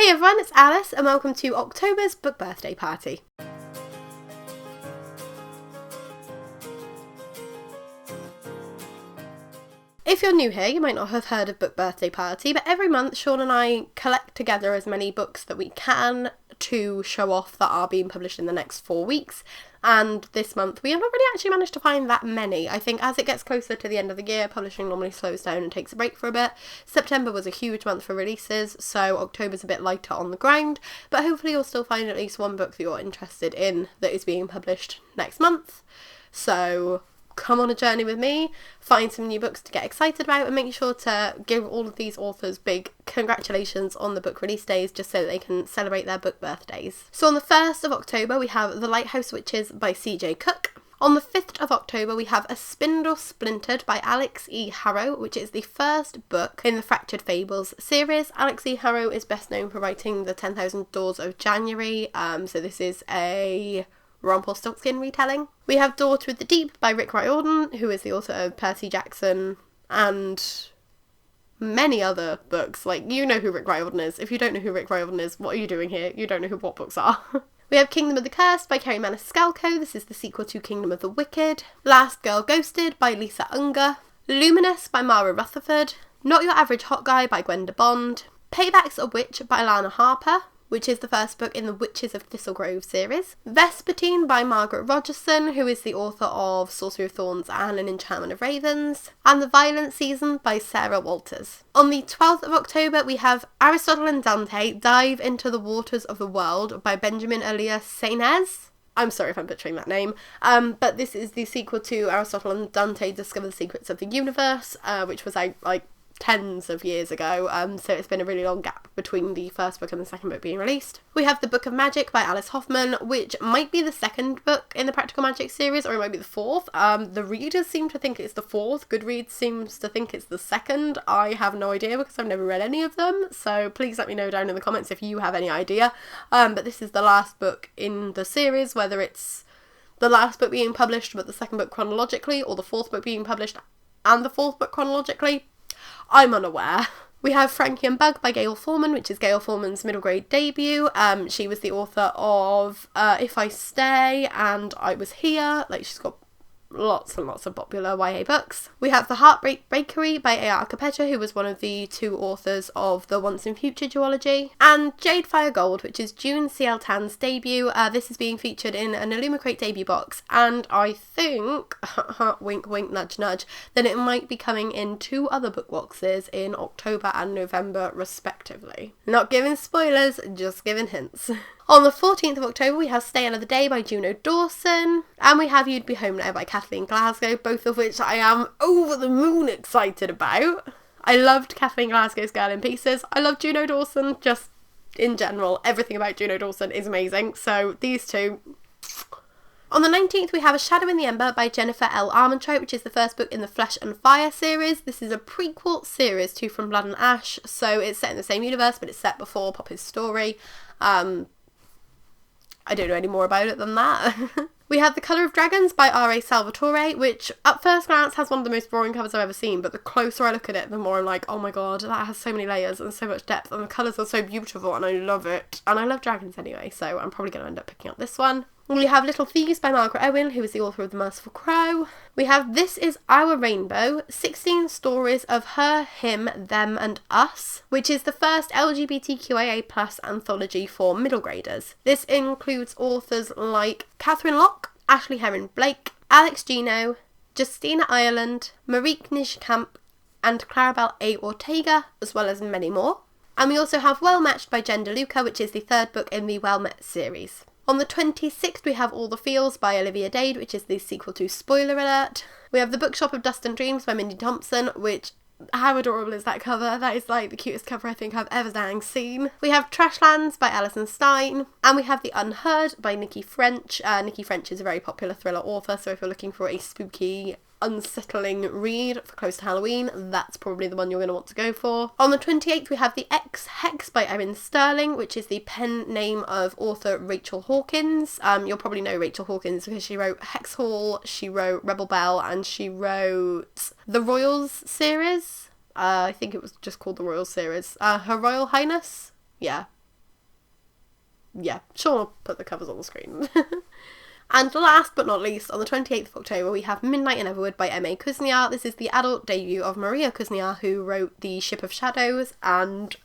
Hey everyone, it's Alice and welcome to October's book birthday party. If you're new here, you might not have heard of Book Birthday Party, but every month Sean and I collect together as many books that we can to show off that are being published in the next 4 weeks. And this month we have not really actually managed to find that many. I think as it gets closer to the end of the year, publishing normally slows down and takes a break for a bit. September was a huge month for releases, so October's a bit lighter on the ground, but hopefully you'll still find at least one book that you're interested in that is being published next month. So come on a journey with me, find some new books to get excited about, and make sure to give all of these authors big congratulations on the book release days just so that they can celebrate their book birthdays. So on the 1st of October we have The Lighthouse Witches by C.J. Cook. On the 5th of October we have A Spindle Splintered by Alyce E. Hallowe, which is the first book in the Fractured Fables series. Alyce E. Hallowe is best known for writing The 10,000 Doors of January, so this is a Rumpelstiltskin retelling. We have Daughter of the Deep by Rick Riordan, who is the author of Percy Jackson and many other books. Like, you know who Rick Riordan is. If you don't know who Rick Riordan is, what are you doing here? You don't know who what books are. We have Kingdom of the Cursed by Kerry Maniscalco. This is the sequel to Kingdom of the Wicked. Last Girl Ghosted by Lisa Unger. Luminous by Mara Rutherford. Not Your Average Hot Guy by Gwenda Bond. Payback's a Witch by Alana Harper, which is the first book in the Witches of Thistlegrove series. Vespertine by Margaret Rogerson, who is the author of Sorcery of Thorns and An Enchantment of Ravens. And The Violent Season by Sarah Walters. On the 12th of October we have Aristotle and Dante Dive into the Waters of the World by Benjamin Elias Sainez. I'm sorry if I'm butchering that name, but this is the sequel to Aristotle and Dante Discover the Secrets of the Universe, which was out like tens of years ago, so it's been a really long gap between the first book and the second book being released. We have The Book of Magic by Alice Hoffman, which might be the second book in the Practical Magic series, or it might be the fourth. The readers seem to think it's the fourth. Goodreads seems to think it's the second. I have no idea because I've never read any of them, so please let me know down in the comments if you have any idea. But this is the last book in the series, whether it's the last book being published but the second book chronologically, or the fourth book being published and the fourth book chronologically. I'm unaware. We have Frankie and Bug by Gail Forman, which is Gail Forman's middle grade debut. She was the author of If I Stay and I Was Here. Like, she's got lots and lots of popular YA books. We have The Heartbreak Bakery by A.R. Capetta, who was one of the two authors of the Once and Future duology. And Jade Fire Gold, which is June C.L. Tan's debut. This is being featured in an Illumicrate debut box, and I think, wink wink nudge nudge, that it might be coming in 2 other book boxes in October and November respectively. Not giving spoilers, just giving hints. On the 14th of October we have Stay Another Day by Juno Dawson, and we have You'd Be Home Now by Kathleen Glasgow, both of which I am over the moon excited about. I loved Kathleen Glasgow's Girl in Pieces. I love Juno Dawson, just in general. Everything about Juno Dawson is amazing, so these two. On the 19th we have A Shadow in the Ember by Jennifer L. Armentrout, which is the first book in the Flesh and Fire series. This is a prequel series to From Blood and Ash, so it's set in the same universe but it's set before Poppy's story. I don't know any more about it than that. We have The Colour of Dragons by R.A. Salvatore, which at first glance has one of the most boring covers I've ever seen, but the closer I look at it, the more I'm like, oh my god, that has so many layers and so much depth, and the colours are so beautiful, and I love it. And I love dragons anyway, so I'm probably going to end up picking up this one. We have Little Thieves by Margaret Owen, who is the author of The Merciful Crow. We have This Is Our Rainbow, 16 Stories of Her, Him, Them and Us, which is the first LGBTQIA+ anthology for middle graders. This includes authors like Catherine Locke, Ashley Heron Blake, Alex Gino, Justina Ireland, Marique Nijkamp, and Clarabelle A. Ortega, as well as many more. And we also have Well Matched by Jen DeLuca, which is the third book in the Well Met series. On the 26th we have All the Feels by Olivia Dade, which is the sequel to Spoiler Alert. We have The Bookshop of Dust and Dreams by Mindy Thompson, which, how adorable is that cover? That is like the cutest cover I think I've ever dang seen. We have Trashlands by Alison Stein, and we have The Unheard by NICCI French. NICCI French is a very popular thriller author, so if you're looking for a spooky, unsettling read for close to Halloween, that's probably the one you're going to want to go for. On the 28th we have The Hex by Erin Sterling, which is the pen name of author Rachel Hawkins. You'll probably know Rachel Hawkins because she wrote Hex Hall, she wrote Rebel Belle, and she wrote the Royals series. I think it was just called the Royals series. Her Royal Highness? Yeah. yeah, Sean will put the covers on the screen. And last but not least, on the 28th of October, we have Midnight in Everwood by M.A. Kuzniar. This is the adult debut of Maria Kuzniar, who wrote The Ship of Shadows, and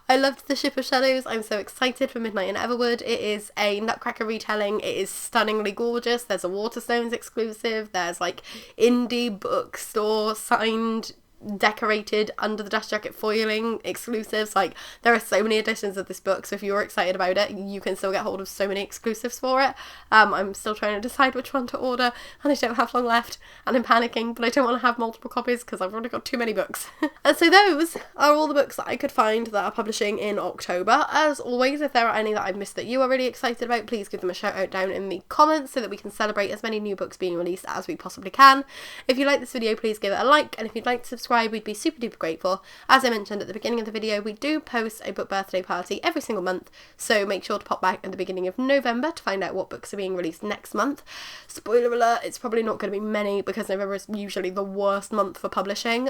I loved The Ship of Shadows. I'm so excited for Midnight in Everwood. It is a Nutcracker retelling. It is stunningly gorgeous. There's a Waterstones exclusive. There's like indie bookstore signed decorated under the dust jacket foiling exclusives. Like, there are so many editions of this book, so if you're excited about it, you can still get hold of so many exclusives for it. I'm still trying to decide which one to order, and I don't have long left, and I'm panicking, but I don't want to have multiple copies because I've already got too many books. And so those are all the books that I could find that are publishing in October. As always, if there are any that I've missed that you are really excited about, please give them a shout out down in the comments so that we can celebrate as many new books being released as we possibly can. If you like this video, please give it a like, and if you'd like to subscribe, we'd be super duper grateful. As I mentioned at the beginning of the video, we do post a book birthday party every single month, so make sure to pop back at the beginning of November to find out what books are being released next month. Spoiler alert, it's probably not going to be many because November is usually the worst month for publishing.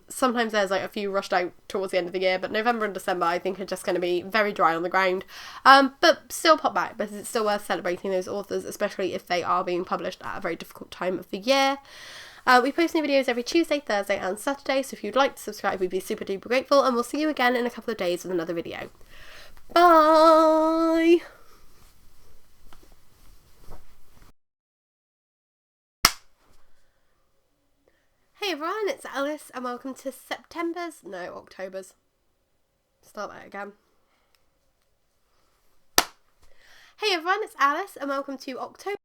Sometimes there's like a few rushed out towards the end of the year, but November and December I think are just going to be very dry on the ground. But still pop back because it's still worth celebrating those authors, especially if they are being published at a very difficult time of the year. We post new videos every Tuesday, Thursday and Saturday, so if you'd like to subscribe, we'd be super duper grateful, and we'll see you again in a couple of days with another video. Bye! Hey everyone, it's Alyce, and welcome to October's. Start that again. Hey everyone, it's Alyce, and welcome to October.